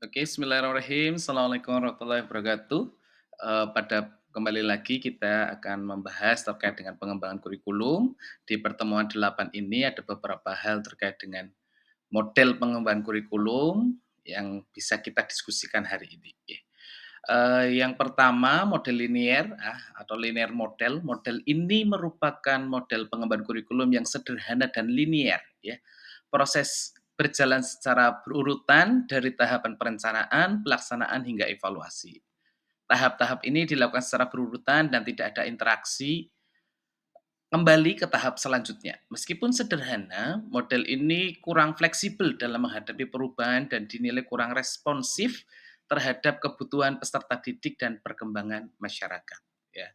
Oke, bismillahirrahmanirrahim. Assalamualaikum warahmatullahi wabarakatuh. Pada kembali lagi kita akan membahas terkait dengan pengembangan kurikulum. Di pertemuan 8 ini ada beberapa hal terkait dengan model pengembangan kurikulum yang bisa kita diskusikan hari ini. Yang pertama model linier atau linear model. Model ini merupakan model pengembangan kurikulum yang sederhana dan linier ya. Proses berjalan secara berurutan dari tahapan perencanaan, pelaksanaan hingga evaluasi. Tahap-tahap ini dilakukan secara berurutan dan tidak ada interaksi kembali ke tahap selanjutnya. Meskipun sederhana, model ini kurang fleksibel dalam menghadapi perubahan dan dinilai kurang responsif terhadap kebutuhan peserta didik dan perkembangan masyarakat. Ya.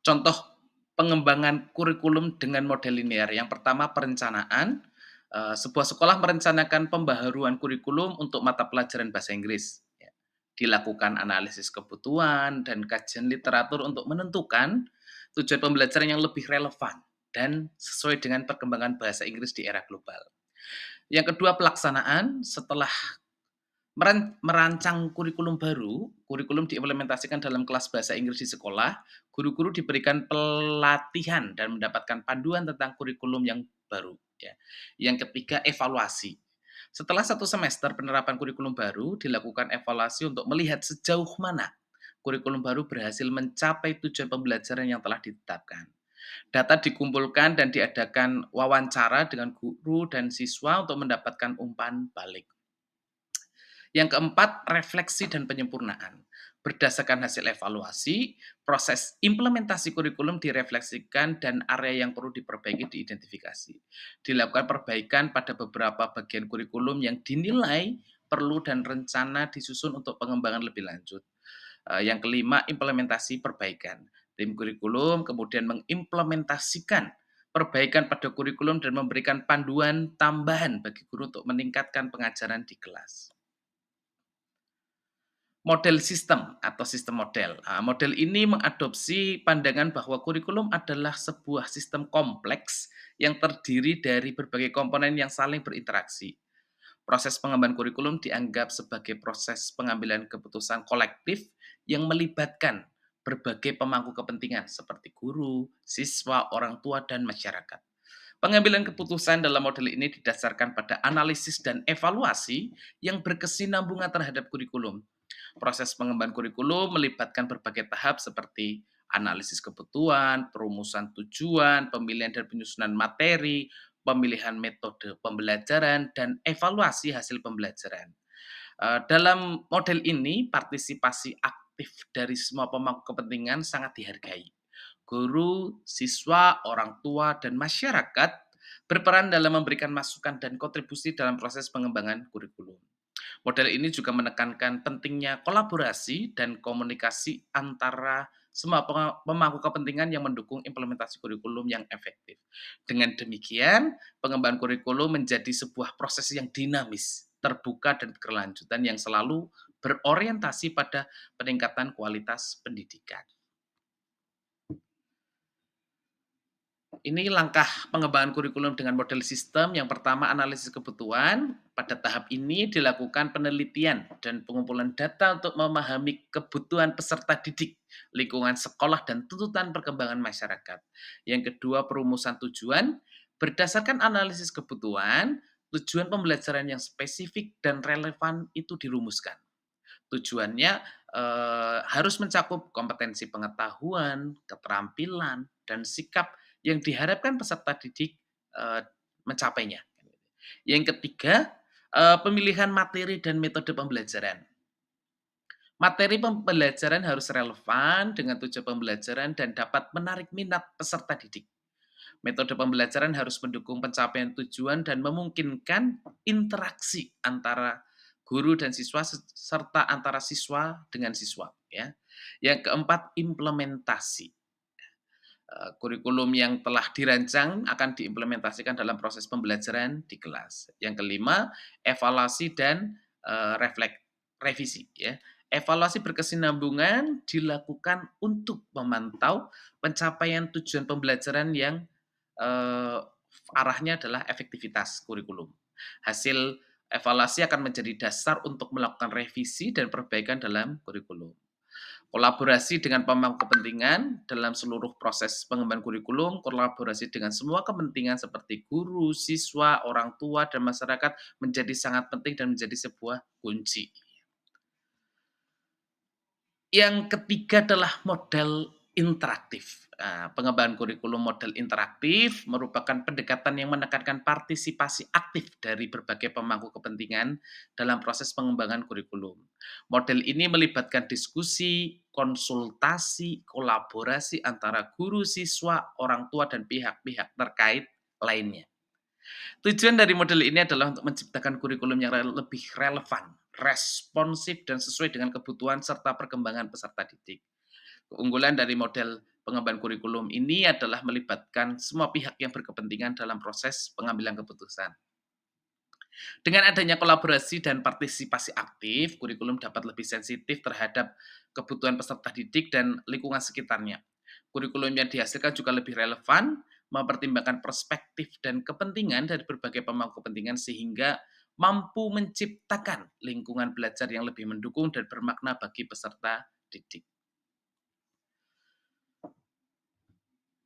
Contoh pengembangan kurikulum dengan model linear. Yang pertama perencanaan, sebuah sekolah merencanakan pembaharuan kurikulum untuk mata pelajaran bahasa Inggris. Ya. Dilakukan analisis kebutuhan dan kajian literatur untuk menentukan tujuan pembelajaran yang lebih relevan dan sesuai dengan perkembangan bahasa Inggris di era global. Yang kedua pelaksanaan, setelah merancang kurikulum baru, kurikulum diimplementasikan dalam kelas bahasa Inggris di sekolah, guru-guru diberikan pelatihan dan mendapatkan panduan tentang kurikulum yang baru. Ya. Yang ketiga, evaluasi. Setelah 1 semester penerapan kurikulum baru, dilakukan evaluasi untuk melihat sejauh mana kurikulum baru berhasil mencapai tujuan pembelajaran yang telah ditetapkan. Data dikumpulkan dan diadakan wawancara dengan guru dan siswa untuk mendapatkan umpan balik. Yang keempat, refleksi dan penyempurnaan. Berdasarkan hasil evaluasi, proses implementasi kurikulum direfleksikan dan area yang perlu diperbaiki diidentifikasi. Dilakukan perbaikan pada beberapa bagian kurikulum yang dinilai perlu dan rencana disusun untuk pengembangan lebih lanjut. Yang kelima, implementasi perbaikan. Tim kurikulum kemudian mengimplementasikan perbaikan pada kurikulum dan memberikan panduan tambahan bagi guru untuk meningkatkan pengajaran di kelas. Model sistem atau sistem model. Model ini mengadopsi pandangan bahwa kurikulum adalah sebuah sistem kompleks yang terdiri dari berbagai komponen yang saling berinteraksi. Proses pengembangan kurikulum dianggap sebagai proses pengambilan keputusan kolektif yang melibatkan berbagai pemangku kepentingan seperti guru, siswa, orang tua, dan masyarakat. Pengambilan keputusan dalam model ini didasarkan pada analisis dan evaluasi yang berkesinambungan terhadap kurikulum. Proses pengembangan kurikulum melibatkan berbagai tahap seperti analisis kebutuhan, perumusan tujuan, pemilihan dan penyusunan materi, pemilihan metode pembelajaran, dan evaluasi hasil pembelajaran. Dalam model ini, partisipasi aktif dari semua pemangku kepentingan sangat dihargai. Guru, siswa, orang tua, dan masyarakat berperan dalam memberikan masukan dan kontribusi dalam proses pengembangan kurikulum. Model ini juga menekankan pentingnya kolaborasi dan komunikasi antara semua pemangku kepentingan yang mendukung implementasi kurikulum yang efektif. Dengan demikian, pengembangan kurikulum menjadi sebuah proses yang dinamis, terbuka, dan berkelanjutan yang selalu berorientasi pada peningkatan kualitas pendidikan. Ini langkah pengembangan kurikulum dengan model sistem. Yang pertama, analisis kebutuhan. Pada tahap ini dilakukan penelitian dan pengumpulan data untuk memahami kebutuhan peserta didik, lingkungan sekolah, dan tuntutan perkembangan masyarakat. Yang kedua, perumusan tujuan. Berdasarkan analisis kebutuhan, tujuan pembelajaran yang spesifik dan relevan itu dirumuskan. Tujuannya harus mencakup kompetensi pengetahuan, keterampilan, dan sikap yang diharapkan peserta didik mencapainya. Yang ketiga, pemilihan materi dan metode pembelajaran. Materi pembelajaran harus relevan dengan tujuan pembelajaran dan dapat menarik minat peserta didik. Metode pembelajaran harus mendukung pencapaian tujuan dan memungkinkan interaksi antara guru dan siswa serta antara siswa dengan siswa ya. Yang keempat, implementasi. Kurikulum yang telah dirancang akan diimplementasikan dalam proses pembelajaran di kelas. Yang kelima, evaluasi dan revisi ya. Evaluasi berkesinambungan dilakukan untuk memantau pencapaian tujuan pembelajaran yang arahnya adalah efektivitas kurikulum. Hasil Evaluasi akan menjadi dasar untuk melakukan revisi dan perbaikan dalam kurikulum. Kolaborasi dengan pemangku kepentingan dalam seluruh proses pengembangan kurikulum, kolaborasi dengan semua kepentingan seperti guru, siswa, orang tua, dan masyarakat menjadi sangat penting dan menjadi sebuah kunci. Yang ketiga adalah model interaktif. Pengembangan kurikulum model interaktif merupakan pendekatan yang menekankan partisipasi aktif dari berbagai pemangku kepentingan dalam proses pengembangan kurikulum. Model ini melibatkan diskusi, konsultasi, kolaborasi antara guru, siswa, orang tua, dan pihak-pihak terkait lainnya. Tujuan dari model ini adalah untuk menciptakan kurikulum yang lebih relevan, responsif, dan sesuai dengan kebutuhan serta perkembangan peserta didik. Keunggulan dari model pengembangan kurikulum ini adalah melibatkan semua pihak yang berkepentingan dalam proses pengambilan keputusan. Dengan adanya kolaborasi dan partisipasi aktif, kurikulum dapat lebih sensitif terhadap kebutuhan peserta didik dan lingkungan sekitarnya. Kurikulum yang dihasilkan juga lebih relevan, mempertimbangkan perspektif dan kepentingan dari berbagai pemangku kepentingan sehingga mampu menciptakan lingkungan belajar yang lebih mendukung dan bermakna bagi peserta didik.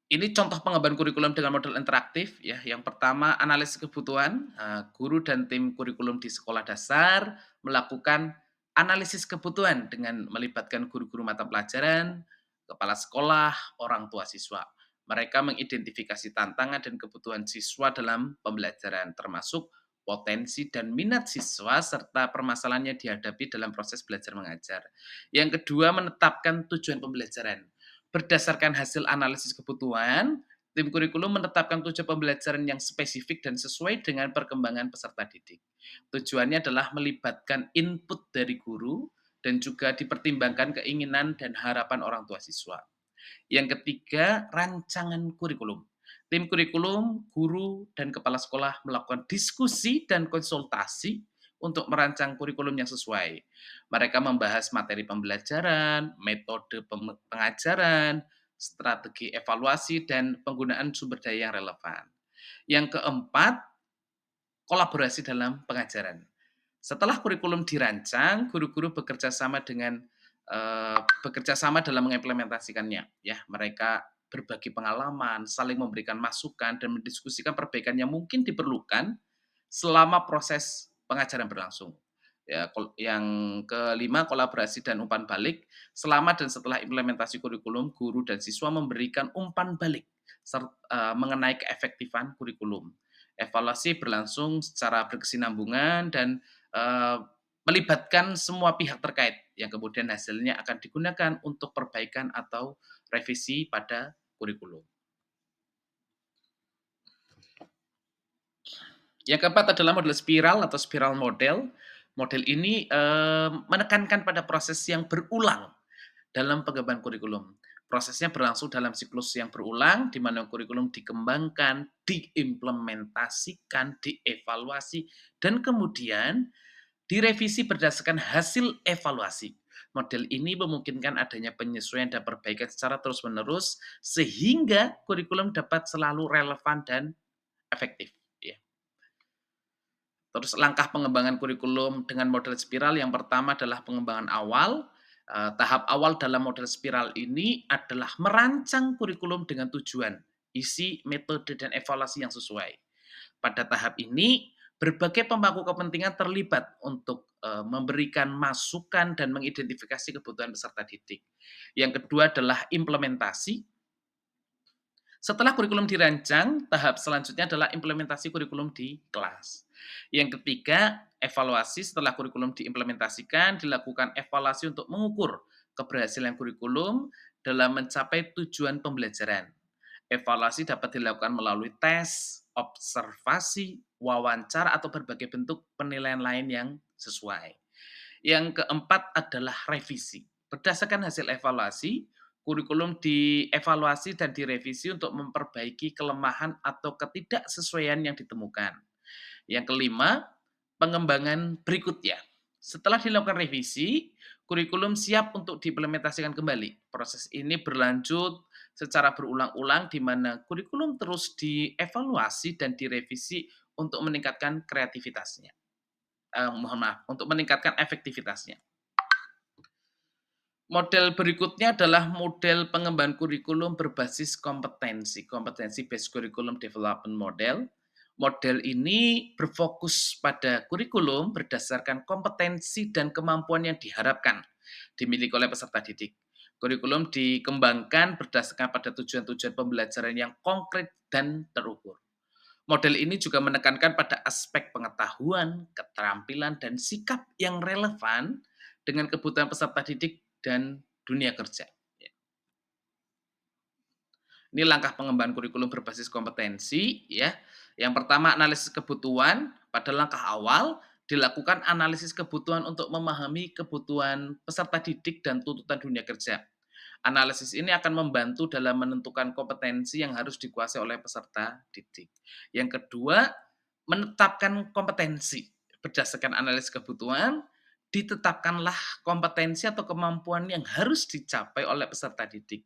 Ini contoh pengembangan kurikulum dengan model interaktif ya. Yang pertama, analisis kebutuhan. Guru dan tim kurikulum di sekolah dasar melakukan analisis kebutuhan dengan melibatkan guru-guru mata pelajaran, kepala sekolah, orang tua siswa. Mereka mengidentifikasi tantangan dan kebutuhan siswa dalam pembelajaran, termasuk potensi dan minat siswa serta permasalahan yang dihadapi dalam proses belajar mengajar. Yang kedua, menetapkan tujuan pembelajaran. Berdasarkan hasil analisis kebutuhan, tim kurikulum menetapkan tujuan pembelajaran yang spesifik dan sesuai dengan perkembangan peserta didik. Tujuannya adalah melibatkan input dari guru dan juga dipertimbangkan keinginan dan harapan orang tua siswa. Yang ketiga, rancangan kurikulum. Tim kurikulum, guru, dan kepala sekolah melakukan diskusi dan konsultasi untuk merancang kurikulum yang sesuai. Mereka membahas materi pembelajaran, metode pengajaran, strategi evaluasi, dan penggunaan sumber daya yang relevan. Yang keempat, kolaborasi dalam pengajaran. Setelah kurikulum dirancang, guru-guru bekerja sama bekerja sama dalam mengimplementasikannya. Ya, mereka berbagi pengalaman, saling memberikan masukan, dan mendiskusikan perbaikan yang mungkin diperlukan selama proses pengajaran berlangsung. Ya, yang kelima, kolaborasi dan umpan balik. Selama dan setelah implementasi kurikulum, guru dan siswa memberikan umpan balik mengenai keefektifan kurikulum. Evaluasi berlangsung secara berkesinambungan dan eee, melibatkan semua pihak terkait yang kemudian hasilnya akan digunakan untuk perbaikan atau revisi pada kurikulum. Yang keempat adalah model spiral atau spiral model. Model ini, menekankan pada proses yang berulang dalam pengembangan kurikulum. Prosesnya berlangsung dalam siklus yang berulang, di mana kurikulum dikembangkan, diimplementasikan, dievaluasi, dan kemudian direvisi berdasarkan hasil evaluasi. Model ini memungkinkan adanya penyesuaian dan perbaikan secara terus-menerus, sehingga kurikulum dapat selalu relevan dan efektif. Ya. Terus langkah pengembangan kurikulum dengan model spiral yang pertama adalah pengembangan awal. Tahap awal dalam model spiral ini adalah merancang kurikulum dengan tujuan, isi, metode, dan evaluasi yang sesuai. Pada tahap ini, berbagai pemangku kepentingan terlibat untuk memberikan masukan dan mengidentifikasi kebutuhan peserta didik. Yang kedua adalah implementasi. Setelah kurikulum dirancang, tahap selanjutnya adalah implementasi kurikulum di kelas. Yang ketiga, evaluasi. Setelah kurikulum diimplementasikan, dilakukan evaluasi untuk mengukur keberhasilan kurikulum dalam mencapai tujuan pembelajaran. Evaluasi dapat dilakukan melalui tes, observasi, wawancara, atau berbagai bentuk penilaian lain yang sesuai. Yang keempat adalah revisi. Berdasarkan hasil evaluasi, kurikulum dievaluasi dan direvisi untuk memperbaiki kelemahan atau ketidaksesuaian yang ditemukan. Yang kelima, pengembangan berikutnya. Setelah dilakukan revisi, kurikulum siap untuk diimplementasikan kembali. Proses ini berlanjut secara berulang-ulang di mana kurikulum terus dievaluasi dan direvisi untuk meningkatkan kreativitasnya. mohon maaf, untuk meningkatkan efektivitasnya. Model berikutnya adalah model pengembangan kurikulum berbasis kompetensi, competency based curriculum development model. Model ini berfokus pada kurikulum berdasarkan kompetensi dan kemampuan yang diharapkan dimiliki oleh peserta didik. Kurikulum dikembangkan berdasarkan pada tujuan-tujuan pembelajaran yang konkret dan terukur. Model ini juga menekankan pada aspek pengetahuan, keterampilan, dan sikap yang relevan dengan kebutuhan peserta didik dan dunia kerja. Ya. Ini langkah pengembangan kurikulum berbasis kompetensi, ya. Yang pertama analisis kebutuhan. Pada langkah awal dilakukan analisis kebutuhan untuk memahami kebutuhan peserta didik dan tuntutan dunia kerja. Analisis ini akan membantu dalam menentukan kompetensi yang harus dikuasai oleh peserta didik. Yang kedua, menetapkan kompetensi. Berdasarkan analisis kebutuhan, ditetapkanlah kompetensi atau kemampuan yang harus dicapai oleh peserta didik.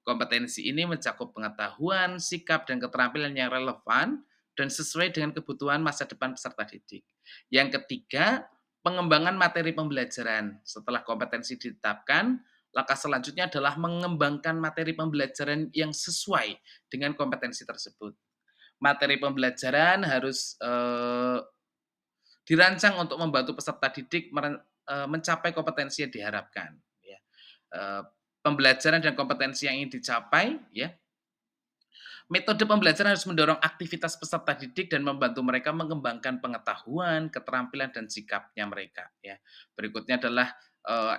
Kompetensi ini mencakup pengetahuan, sikap, dan keterampilan yang relevan dan sesuai dengan kebutuhan masa depan peserta didik. Yang ketiga, pengembangan materi pembelajaran. Setelah kompetensi ditetapkan, langkah selanjutnya adalah mengembangkan materi pembelajaran yang sesuai dengan kompetensi tersebut. Materi pembelajaran harus dirancang untuk membantu peserta didik mencapai kompetensi yang diharapkan. Ya. Eh, Pembelajaran dan kompetensi yang ingin dicapai, ya. Metode pembelajaran harus mendorong aktivitas peserta didik dan membantu mereka mengembangkan pengetahuan, keterampilan, dan sikapnya mereka. Ya. Berikutnya adalah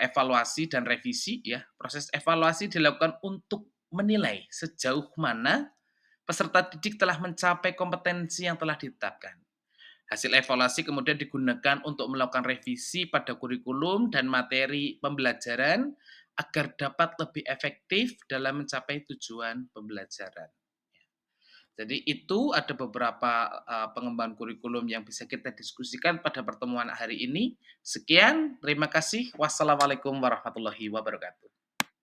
evaluasi dan revisi. Ya. Proses evaluasi dilakukan untuk menilai sejauh mana peserta didik telah mencapai kompetensi yang telah ditetapkan. Hasil evaluasi kemudian digunakan untuk melakukan revisi pada kurikulum dan materi pembelajaran agar dapat lebih efektif dalam mencapai tujuan pembelajaran. Jadi itu ada beberapa pengembangan kurikulum yang bisa kita diskusikan pada pertemuan hari ini. Sekian, terima kasih. Wassalamualaikum warahmatullahi wabarakatuh.